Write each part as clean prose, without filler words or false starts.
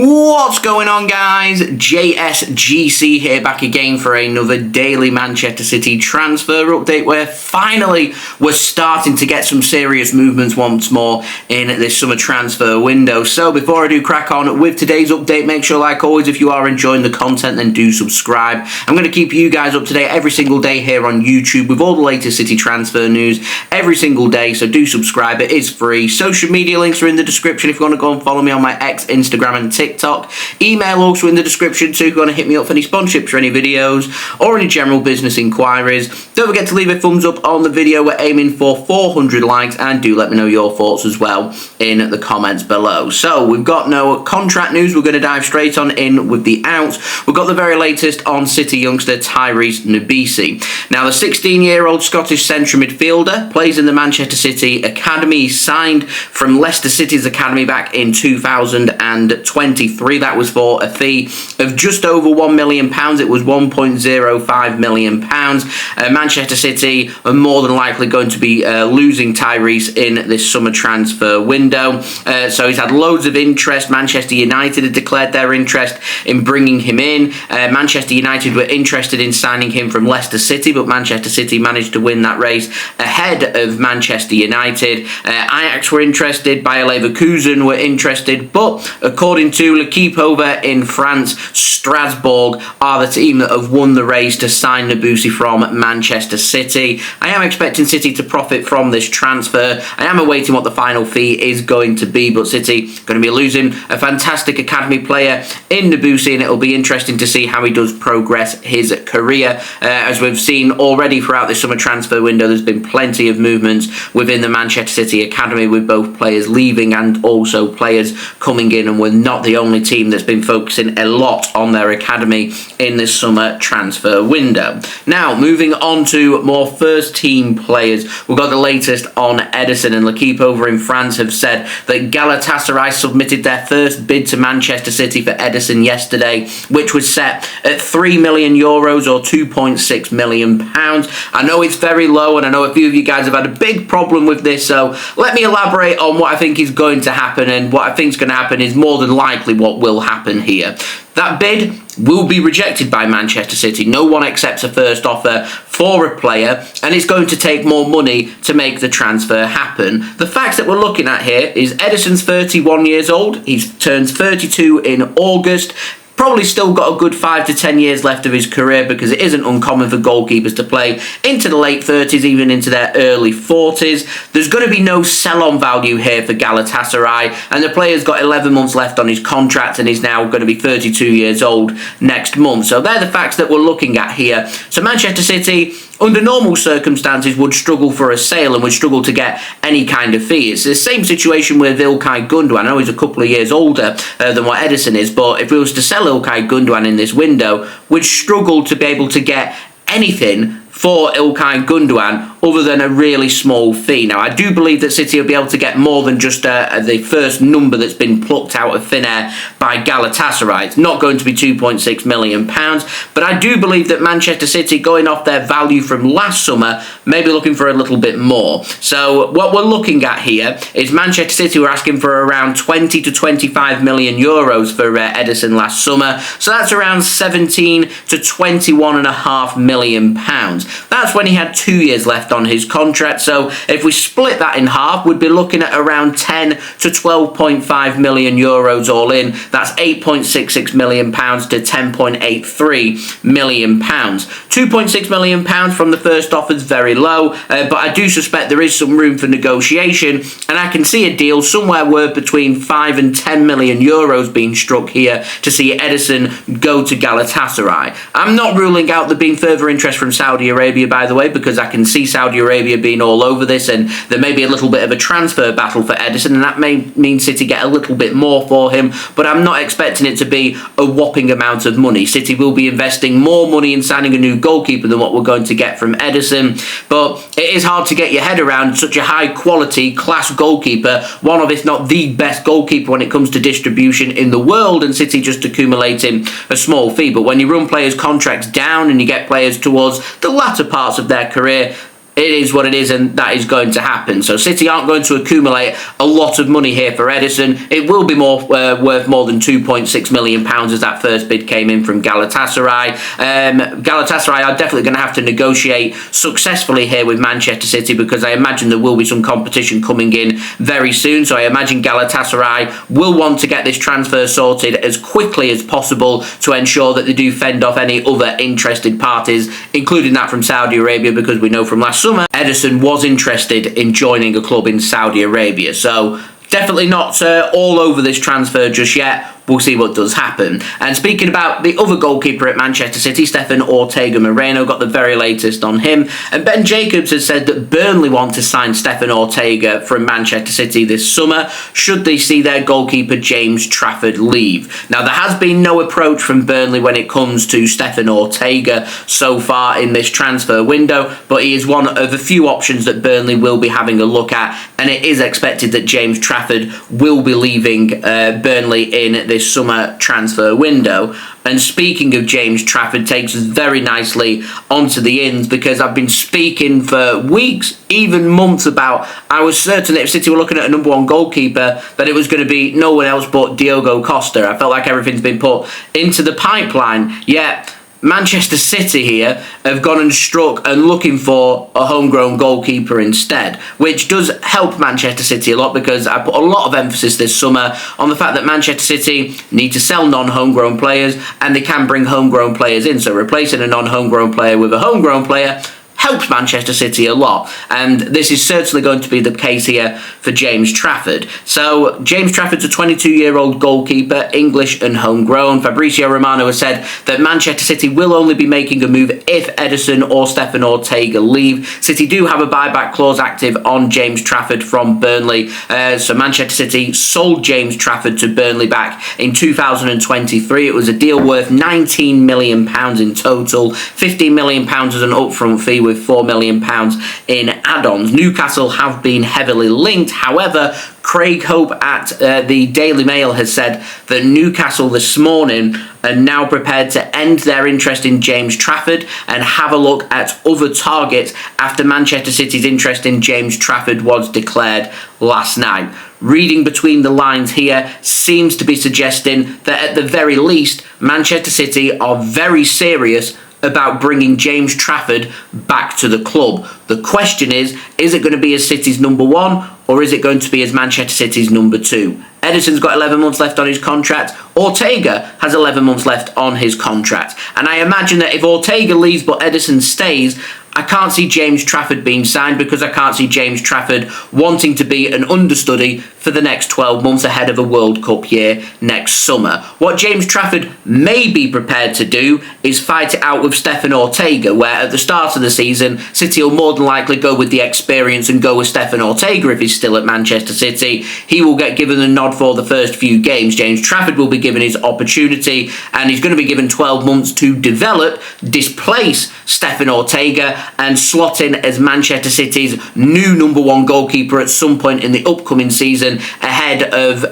What's going on, guys? JSGC here, back again for another daily Manchester City transfer update, where finally we're starting to get some serious movements once more in this summer transfer window. So before I do crack on with today's update, make sure, like always, if you are enjoying the content, then do subscribe. I'm going to keep you guys up to date every single day here on YouTube with all the latest City transfer news every single day, so do subscribe. It is free. Social media links are in the description if you want to go and follow me on my X, Instagram and TikTok. Email also in the description too if you want to hit me up for any sponsorships or any videos or any general business inquiries. Don't forget to leave a thumbs up on the video. We're aiming for 400 likes, and do let me know your thoughts as well in the comments below. So we've got no contract news. We're going to dive straight on in with the outs. We've got the very latest on City youngster Tyrese Noubissie. Now, the 16-year-old Scottish central midfielder plays in the Manchester City academy. He signed from Leicester City's academy back in 2023. That was for a fee of just over £1 million. It was £1.05 million. Manchester City are more than likely going to be losing Tyrese in this summer transfer window. So he's had loads of interest. Manchester United had declared their interest in bringing him in. Manchester United were interested in signing him from Leicester City, but Manchester City managed to win that race ahead of Manchester United. Ajax were interested, Bayer Leverkusen were interested, but according to L'Equipe over in France, Strasbourg are the team that have won the race to sign Noubissie from Manchester City. I am expecting City to profit from this transfer. I am awaiting what the final fee is going to be, but City going to be losing a fantastic academy player in Noubissie, and it'll be interesting to see how he does progress his career. As we've seen already throughout this summer transfer window, there's been plenty of movements within the Manchester City academy, with both players leaving and also players coming in, and we're not the only team that's been focusing a lot on their academy in this summer transfer window. Now, moving on to more first team players, we've got the latest on Ederson, and L'Equipe over in France have said that Galatasaray submitted their first bid to Manchester City for Ederson yesterday, which was set at €3 million or £2.6 million. I know it's very low, and I know a few of you guys have had a big problem with this, so let me elaborate on what I think is going to happen, and what I think is going to happen is more than likely what will happen here. That bid will be rejected by Manchester City. No one accepts a first offer for a player, and it's going to take more money to make the transfer happen. The facts that we're looking at here is Ederson's 31 years old. He turns 32 in August. Probably still got a good 5 to 10 years left of his career, because it isn't uncommon for goalkeepers to play into the late 30s, even into their early 40s. There's going to be no sell-on value here for Galatasaray, and the player's got 11 months left on his contract, and he's now going to be 32 years old next month. So they're the facts that we're looking at here. So Manchester City, under normal circumstances, would struggle for a sale and would struggle to get any kind of fee. It's the same situation with İlkay Gündoğan. I know he's a couple of years older than what Ederson is, but if we was to sell İlkay Gündoğan in this window, we'd struggle to be able to get anything for İlkay Gündoğan other than a really small fee. Now, I do believe that City will be able to get more than just the first number that's been plucked out of thin air by Galatasaray. It's not going to be £2.6 million, but I do believe that Manchester City, going off their value from last summer, may be looking for a little bit more. So what we're looking at here is Manchester City were asking for around 20 to 25 million euros for Ederson last summer. So that's around 17 to 21.5 million pounds. That's when he had 2 years left on his contract. So if we split that in half, we'd be looking at around 10 to 12.5 million euros all in. That's 8.66 million pounds to 10.83 million pounds. 2.6 million pounds from the first offer is very low, but I do suspect there is some room for negotiation, and I can see a deal somewhere worth between 5 and 10 million euros being struck here to see Ederson go to Galatasaray. I'm not ruling out there being further interest from Saudi Arabia, by the way, because I can see Saudi Arabia being all over this, and there may be a little bit of a transfer battle for Ederson, and that may mean City get a little bit more for him, but I'm not expecting it to be a whopping amount of money. City will be investing more money in signing a new goalkeeper than what we're going to get from Ederson, but it is hard to get your head around such a high quality class goalkeeper, one of, if not the best goalkeeper when it comes to distribution in the world, and City just accumulating a small fee. But when you run players' contracts down and you get players towards the latter parts of their career, it is what it is, and that is going to happen. So City aren't going to accumulate a lot of money here for Ederson. It will be worth more than £2.6 million as that first bid came in from Galatasaray. Galatasaray are definitely going to have to negotiate successfully here with Manchester City, because I imagine there will be some competition coming in very soon. So I imagine Galatasaray will want to get this transfer sorted as quickly as possible to ensure that they do fend off any other interested parties, including that from Saudi Arabia, because we know from last summer Ederson was interested in joining a club in Saudi Arabia. So definitely not all over this transfer just yet. We'll see what does happen. And speaking about the other goalkeeper at Manchester City, Stefan Ortega Moreno, got the very latest on him. And Ben Jacobs has said that Burnley want to sign Stefan Ortega from Manchester City this summer, should they see their goalkeeper James Trafford leave. Now, there has been no approach from Burnley when it comes to Stefan Ortega so far in this transfer window, but he is one of a few options that Burnley will be having a look at, and it is expected that James Trafford will be leaving Burnley in this summer transfer window. And speaking of James Trafford, takes us very nicely onto the ins, because I've been speaking for weeks, even months, about I was certain that if City were looking at a number one goalkeeper, that it was going to be no one else but Diogo Costa. I felt like everything's been put into the pipeline, yet Manchester City here have gone and struck and looking for a homegrown goalkeeper instead, which does help Manchester City a lot, because I put a lot of emphasis this summer on the fact that Manchester City need to sell non-homegrown players, and they can bring homegrown players in. So replacing a non-homegrown player with a homegrown player helps Manchester City a lot, and this is certainly going to be the case here for James Trafford. So James Trafford's a 22-year-old goalkeeper, English and homegrown. Fabrizio Romano has said that Manchester City will only be making a move if Ederson or Stefan Ortega leave. City do have a buyback clause active on James Trafford from Burnley, so Manchester City sold James Trafford to Burnley back in 2023. It was a deal worth £19 million in total, £15 million as an upfront fee, with £4 million in add-ons. Newcastle have been heavily linked. However, Craig Hope at the Daily Mail has said that Newcastle this morning are now prepared to end their interest in James Trafford and have a look at other targets after Manchester City's interest in James Trafford was declared last night. Reading between the lines here seems to be suggesting that at the very least, Manchester City are very serious about bringing James Trafford back to the club. The question is it going to be as City's number one, or is it going to be as Manchester City's number two? Ederson's got 11 months left on his contract. Ortega has 11 months left on his contract. And I imagine that if Ortega leaves but Ederson stays, I can't see James Trafford being signed, because I can't see James Trafford wanting to be an understudy for the next 12 months ahead of a World Cup year next summer. What James Trafford may be prepared to do is fight it out with Stefan Ortega, where at the start of the season, City will more than likely go with the experience and go with Stefan Ortega if he's still at Manchester City. He will get given the nod for the first few games. James Trafford will be given his opportunity, and he's going to be given 12 months to develop, displace Stefan Ortega, and slot in as Manchester City's new number one goalkeeper at some point in the upcoming season, ahead of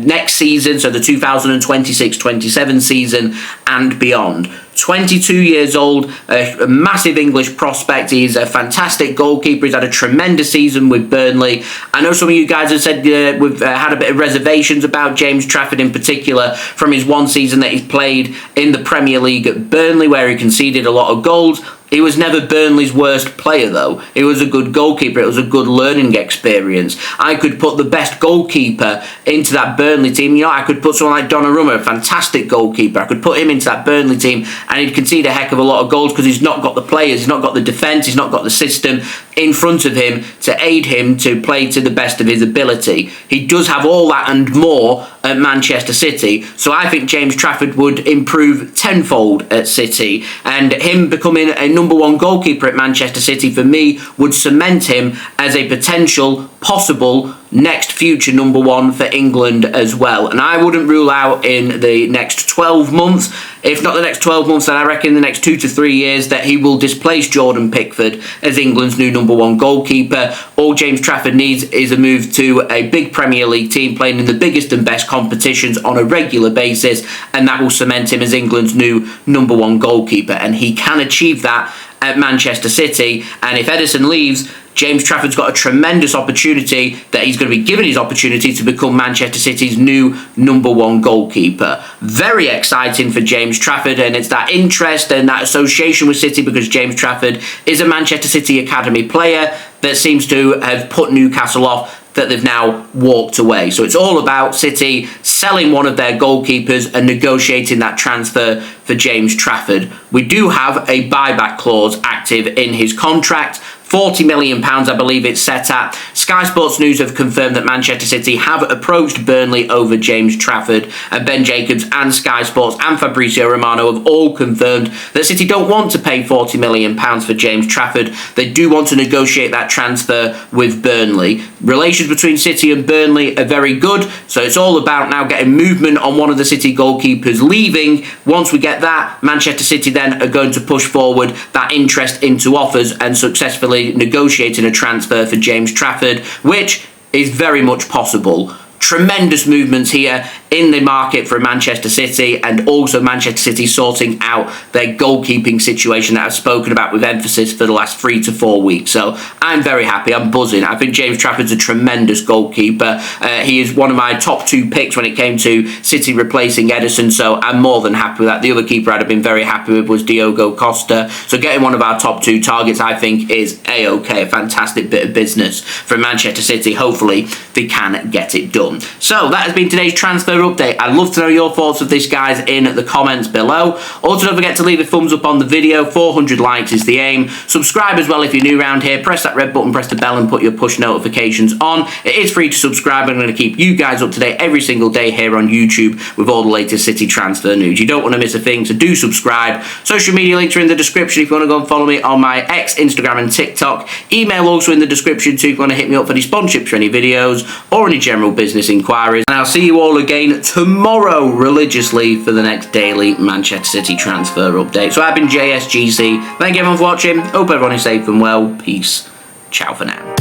next season, so the 2026-27 season and beyond. 22 years old, a massive English prospect. He's a fantastic goalkeeper. He's had a tremendous season with Burnley. I know some of you guys have said we've had a bit of reservations about James Trafford in particular from his one season that he's played in the Premier League at Burnley, where he conceded a lot of goals. He was never Burnley's worst player, though. He was a good goalkeeper. It was a good learning experience. I could put the best goalkeeper into that Burnley team. You know, I could put someone like Donnarumma, a fantastic goalkeeper. I could put him into that Burnley team, and he'd concede a heck of a lot of goals, because he's not got the players, he's not got the defence, he's not got the system in front of him to aid him to play to the best of his ability. He does have all that and more at Manchester City, so I think James Trafford would improve tenfold at City, and him becoming a number one goalkeeper at Manchester City, for me, would cement him as a potential, possible next future number one for England as well. And I wouldn't rule out in the next 12 months, if not the next 12 months, then I reckon the next 2 to 3 years, that he will displace Jordan Pickford as England's new number one goalkeeper. All James Trafford needs is a move to a big Premier League team playing in the biggest and best competitions on a regular basis, and that will cement him as England's new number one goalkeeper. And he can achieve that, at Manchester City, and if Ederson leaves, James Trafford's got a tremendous opportunity that he's going to be given his opportunity to become Manchester City's new #1 goalkeeper. Very exciting for James Trafford, and it's that interest and that association with City because James Trafford is a Manchester City academy player that seems to have put Newcastle off, that they've now walked away. So it's all about City selling one of their goalkeepers and negotiating that transfer for James Trafford. We do have a buyback clause active in his contract. £40 million, I believe it's set at. Sky Sports News have confirmed that Manchester City have approached Burnley over James Trafford, and Ben Jacobs and Sky Sports and Fabrizio Romano have all confirmed that City don't want to pay £40 million for James Trafford. They do want to negotiate that transfer with Burnley. Relations between City and Burnley are very good, so it's all about now getting movement on one of the City goalkeepers leaving. Once we get that, Manchester City then are going to push forward that interest into offers and successfully negotiating a transfer for James Trafford, which is very much possible. Tremendous movements here in the market for Manchester City, and also Manchester City sorting out their goalkeeping situation that I've spoken about with emphasis for the last 3 to 4 weeks. So I'm very happy, I'm buzzing. I think James Trafford's a tremendous goalkeeper. He is one of my top 2 picks when it came to City replacing Ederson, so I'm more than happy with that. The other keeper I'd have been very happy with was Diogo Costa. So getting one of our top 2 targets, I think, is a fantastic bit of business for Manchester City. Hopefully they can get it done. So that has been today's transfer update. I'd love to know your thoughts of this, guys, in the comments below. Also, don't forget to leave a thumbs up on the video. 400 likes is the aim. Subscribe as well if you're new around here. Press that red button, press the bell, and put your push notifications on. It is free to subscribe. I'm going to keep you guys up to date every single day here on YouTube with all the latest City transfer news. You don't want to miss a thing, so do subscribe. Social media links are in the description if you want to go and follow me on my X, Instagram, and TikTok. Email also in the description too if you want to hit me up for any sponsorships for any videos or any general business inquiries. And I'll see you all again tomorrow religiously for the next daily Manchester City transfer update. So I've been JSGC. Thank you everyone for watching. Hope everyone is safe and well. Peace. Ciao for now.